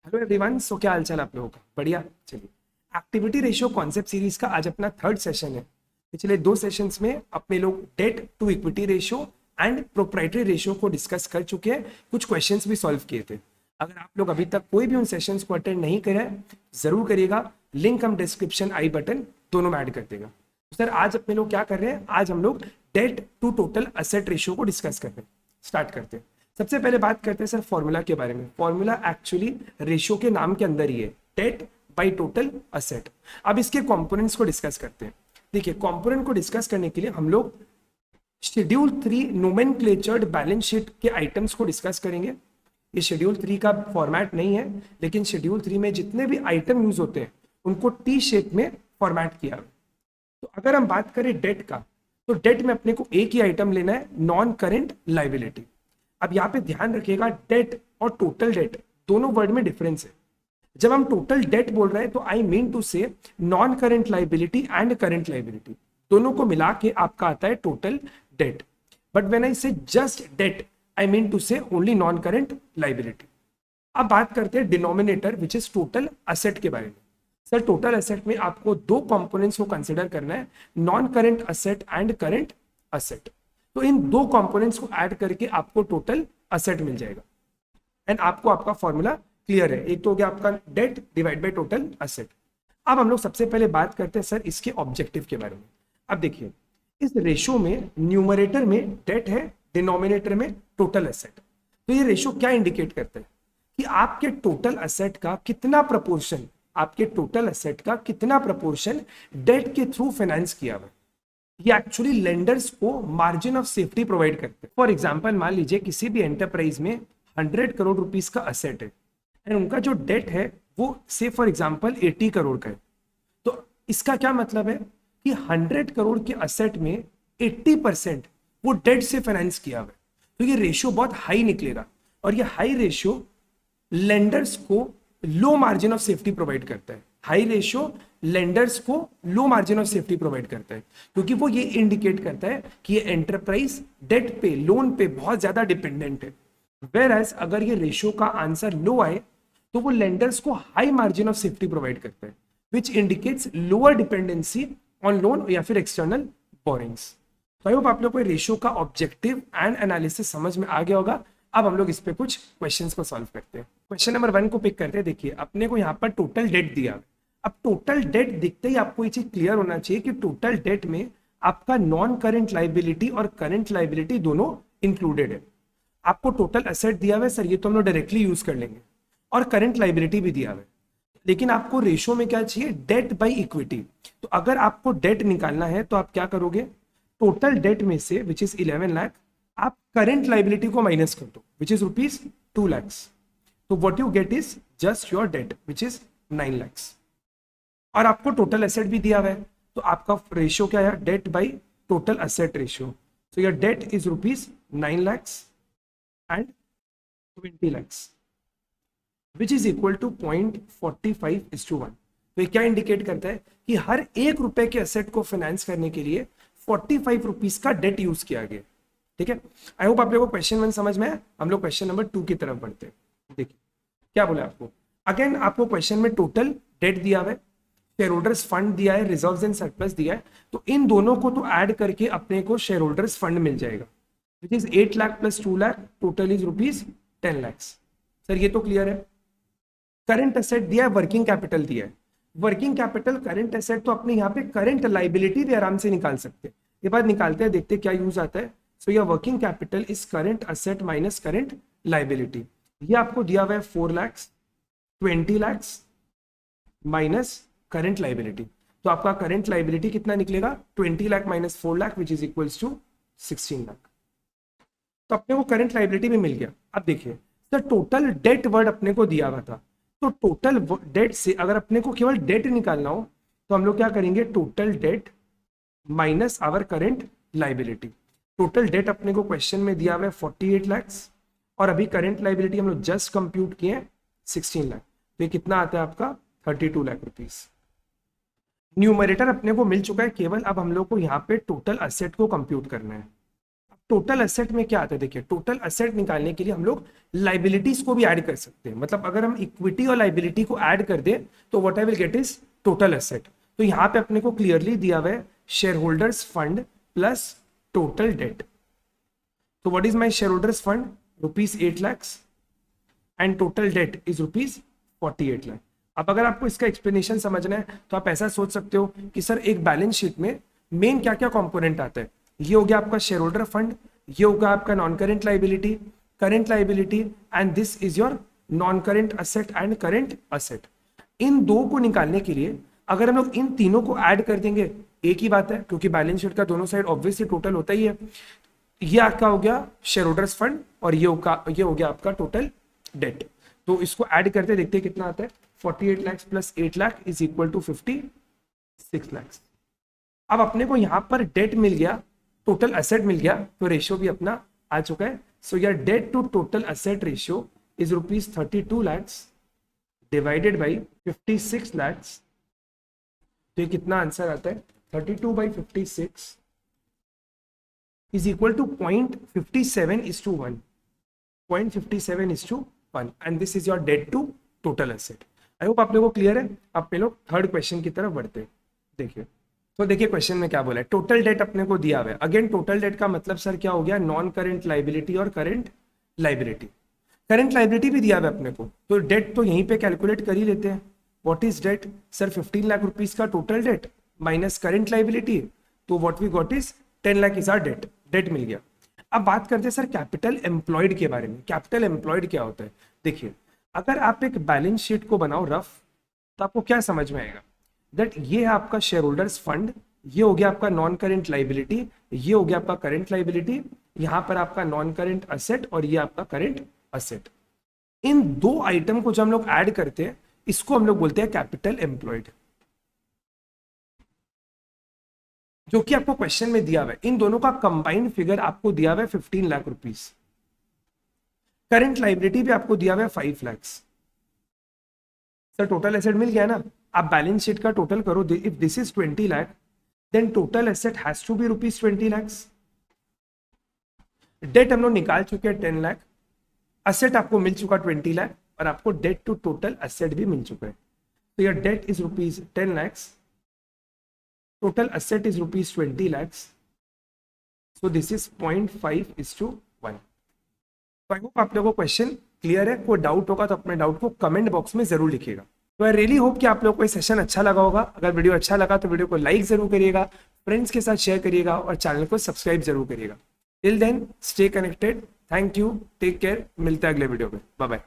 Hello everyone, सो क्या हालचाल आप लोगों का? बढ़िया। चलिए, एक्टिविटी रेशियो कॉन्सेप्ट सीरीज का आज अपना थर्ड सेशन है। पिछले दो सेशंस में अपने लोग debt to equity ratio and proprietary ratio को डिस्कस कर चुके हैं। कुछ क्वेश्चंस भी सॉल्व किए थे। अगर आप लोग अभी तक कोई भी उन सेशंस को अटेंड नहीं करे हैं, जरूर करिएगा। लिंक हम डिस्क्रिप्शन, आई बटन दोनों में ऐड कर देगा। सर आज अपने लोग क्या कर रहे हैं? आज हम लोग debt to total asset ratio को डिस्कस कर रहे हैं। स्टार्ट करते हैं। सबसे पहले बात करते हैं सर फॉर्मूला के बारे में। फॉर्मूला एक्चुअली रेशियो के नाम के अंदर ही है, डेट बाय टोटल असेट। अब इसके कंपोनेंट्स को डिस्कस करते हैं। देखिए, कंपोनेंट को डिस्कस करने के लिए हम लोग शेड्यूल 3 नोमेनक्लेचर्ड बैलेंस शीट के आइटम्स को डिस्कस करेंगे। ये शेड्यूल 3 का फॉर्मेट नहीं है, लेकिन शेड्यूल 3 में जितने भी आइटम यूज होते हैं उनको टी शेप में फॉर्मेट किया। तो अगर हम बात करें डेट का, तो डेट में अपने को एक ही आइटम लेना है, नॉन करेंट लाइबिलिटी। अब यहाँ पे ध्यान रखिएगा, डेट और टोटल डेट दोनों वर्ड में डिफरेंस है। जब हम टोटल डेट बोल रहे हैं तो I mean to say non current liability and current liability दोनों को मिला के आपका आता है total debt. But when I say just debt, I mean to say only non current liability. अब बात करते हैं denominator which is total asset के बारे में। सर टोटल असेट में आपको दो कंपोनेंट्स को कंसिडर करना है, non current asset and current asset. तो इन दो कंपोनेंट्स को ऐड करके आपको टोटल असेट मिल जाएगा एंड आपको आपका फॉर्मूला क्लियर है। एक तो हो गया आपका debt divide by total asset. अब हम लोग सबसे पहले बात करते हैं सर इसके ऑब्जेक्टिव के बारे में। अब देखिए, इस रेशियो में न्यूमरेटर में डेट है, डिनोमिनेटर में टोटल असेट। तो ये रेशियो क्या इंडिकेट करता है कि आपके टोटल असेट का कितना प्रपोर्शन, आपके टोटल असेट का कितना प्रपोर्शन डेट के थ्रू फाइनेंस किया हुआ। ये एक्चुअली लेंडर्स को मार्जिन ऑफ सेफ्टी प्रोवाइड करते हैं। फॉर एग्जांपल, मान लीजिए किसी भी एंटरप्राइज में 100 करोड़ रुपीस का असेट है एंड उनका जो डेट है वो से फॉर एग्जांपल 80 करोड़ का है। तो इसका क्या मतलब है कि 100 करोड़ के असेट में 80% वो डेट से फाइनेंस किया हुआ है। तो ये रेशियो बहुत हाई निकलेगा और ये हाई रेशियो लेंडर्स को low margin of safety provide करता है। हाई रेशियो लेंडर्स को low margin of safety provide करता है, क्योंकि वो ये इंडिकेट करता है कि ये एंटरप्राइज डेट पे, लोन पे बहुत ज्यादा डिपेंडेंट है। वेयर एज अगर ये रेशियो का आंसर लो आए तो वो लेंडर्स को high margin of safety provide करता है, which indicates lower dependency on loan या फिर एक्सटर्नल बोरिंग्स। तो आई होप आप लोग को रेशियो का ऑब्जेक्टिव एंड एनालिसिस समझ में आ गया होगा। अब हम लोग इस पे कुछ क्वेश्चंस को सॉल्व करते हैं। क्वेश्चन नंबर 1 को पिक करते हैं। देखिए, अपने को यहाँ पर टोटल डेट दिया। अब टोटल डेट दिखते ही आपको ये चीज क्लियर होना चाहिए कि टोटल डेट में आपका नॉन करेंट लाइबिलिटी और करेंट लाइबिलिटी दोनों इंक्लूडेड है। आपको टोटल असेट दिया हुआ है, सर ये तो हम लोग डायरेक्टली यूज कर लेंगे, और करेंट लाइबिलिटी भी दिया हुआ है। लेकिन आपको रेशियो में क्या चाहिए? Debt by equity. तो अगर आपको डेट निकालना है तो आप क्या करोगे? टोटल डेट में से विच इज 11 लाख आप करेंट लाइबिलिटी को माइनस कर दो, विच इज रुपीज 2 लाख। तो what you get is just your debt which is 9 lakh. और आपको टोटल एसेट भी दिया हुआ है, तो आपका रेशियो क्या है? Debt by total asset ratio. So your debt is rupees 9 lakh and 20 lakh which is equal to 0.45:1। तो ये क्या इंडिकेट करता है कि हर 1 रुपए के एसेट को फाइनेंस करने के लिए 45 रुपीज का डेट यूज किया गया। ठीक है, आई होप आप लोगों को क्वेश्चन 1 समझ में है। हम लोग क्वेश्चन नंबर 2 की तरफ बढ़ते हैं। देखिए क्या बोला आपको। अगेन आपको क्वेश्चन में टोटल डेट दिया हुआ है, शेयर होल्डर्स फंड दिया है, रिजर्व्स एंड सरप्लस दिया है। तो इन दोनों को तो ऐड करके अपने को शेयर होल्डर्स फंड मिल जाएगा, which is 8 lakh plus 2 lakh, total is rupees 10 lakh. Sir ये तो क्लियर है। करंट एसेट दिया है, वर्किंग कैपिटल दिया है। वर्किंग कैपिटल, करंट एसेट, तो अपने यहाँ पे करंट लाइबिलिटी भी आराम से निकाल सकते हैं। ये बात निकालते हैं, देखते हैं क्या यूज आता है। So your working capital is current asset minus current liability. ये आपको दिया हुआ है 4 lakh, 20 lakh minus current liability. तो आपका करंट लाइबिलिटी कितना निकलेगा? 20 lakh minus 4 lakh which is equals to 16 lakh. तो अपने को करंट लाइबिलिटी भी मिल गया। अब देखिए सर, टोटल डेट वर्ड अपने को दिया हुआ था, तो टोटल डेट से अगर अपने को केवल डेट निकालना हो तो हम लोग क्या करेंगे? Total debt minus our current liability. Total debt अपने को क्वेश्चन में दिया हुआ है 48 लाख और अभी करंट लाइबिलिटी हम लोग जस्ट कंप्यूट किए 16 लाख। तो ये कितना आता है आपका? 32 लाख रुपीज। न्यूमरेटर अपने को मिल चुका है केवल, अब हम लोग को यहाँ पे टोटल असेट को कंप्यूट करना है। टोटल एसेट में क्या आता है, देखिए टोटल एसेट निकालने के लिए हम लोग लाइबिलिटीज को भी ऐड कर सकते हैं, मतलब अगर हम इक्विटी और लाइबिलिटी को ऐड कर दें तो what I will get is total asset. तो यहाँ पे अपने को क्लियरली दिया हुआ है shareholders fund plus total debt. तो what is my shareholders fund, ₹8 lakh and total debt is ₹48 lakh. अब अगर आपको इसका एक्सप्लेनेशन समझना है तो आप ऐसा सोच सकते हो कि सर एक बैलेंस शीट में मेन क्या क्या कंपोनेंट आता है, ये हो गया आपका शेयर होल्डर फंड, ये होगा आपका non current liability, current liability and this is your non current asset and current asset. इन दो को निकालने के लिए अगर हम लोग इन तीनों को ऐड कर देंगे एक ही बात है, क्योंकि बैलेंस शीट का दोनों साइड ऑब्वियसली टोटल होता ही है। ये आपका हो गया शेयर होल्डर्स फंड और ये हो गया आपका टोटल डेट। तो इसको ऐड करते देखते कितना आता है, 48 lakh plus 8 lakh is equal to 56 lakh. अब अपने को यहां पर डेट मिल गया, टोटल एसेट मिल गया, तो रेशियो भी अपना आ चुका है। So your debt to total asset ratio is ₹32 lakh divided by 56 lakh. तो ये कितना आंसर आता है, 32/56 is equal to 0.57:1, 0.57:1 and this is your debt to total asset. I hope आप लोगों को क्लियर है। अब पे लोग थर्ड क्वेश्चन की तरफ बढ़ते हैं। देखिए तो देखिए क्वेश्चन में क्या बोला है, टोटल डेट अपने को दिया हुआ है। अगेन टोटल डेट का मतलब सर क्या हो गया, नॉन करेंट लाइबिलिटी और करेंट लाइबिलिटी। करेंट लाइबिलिटी भी दिया हुआ है अपने को, तो डेट तो यहीं पे कैलकुलेट कर ही लेते हैं। What is debt, sir 15 lakh rupees का total debt minus current liability, तो what we got is 10 lakh is our debt, debt मिल गया। अब बात करते हैं सर कैपिटल एम्प्लॉयड के बारे में। कैपिटल एम्प्लॉयड क्या होता है, देखिए अगर आप एक बैलेंस शीट को बनाओ रफ, तो आपको क्या समझ में आएगा दैट ये है आपका शेयर होल्डर्स फंड, ये हो गया आपका नॉन करेंट लाइबिलिटी, ये हो गया आपका करेंट लाइबिलिटी, यहां पर आपका नॉन करेंट असेट और ये आपका करेंट असेट। इन दो आइटम को जब हम लोग ऐड करते हैं इसको हम लोग बोलते हैं कैपिटल एम्प्लॉयड, जो कि आपको क्वेश्चन में दिया हुआ है। इन दोनों का कंबाइंड फिगर आपको दिया हुआ है 15 लाख रुपीज। करंट लाइबिलिटी भी आपको दिया हुआ है 5 लाख। सर टोटल एसेट मिल गया ना, आप बैलेंस शीट का टोटल करो, if this is 20 lakh then total asset has to be ₹20 lakh. Debt हम लोग निकाल चुके हैं 10 लाख, असेट आपको मिल चुका 20 लाख और आपको डेट टू टोटल एसेट भी मिल चुका है। तो your debt is ₹10 lakh, total asset is ₹20 lakhs, so this is 0.5:1। तो आई होप आप लोगों को क्वेश्चन क्लियर है। कोई डाउट होगा तो अपने डाउट को कमेंट बॉक्स में जरूर लिखिएगा। तो आई रियली होप कि आप लोगों को ये सेशन अच्छा लगा होगा। अगर वीडियो अच्छा लगा तो वीडियो को लाइक जरूर करिएगा, फ्रेंड्स के साथ शेयर करिएगा और चैनल को सब्सक्राइब जरूर करिएगा। Till then stay connected, thank you, take care, मिलते हैं अगले वीडियो में, बाय बाय।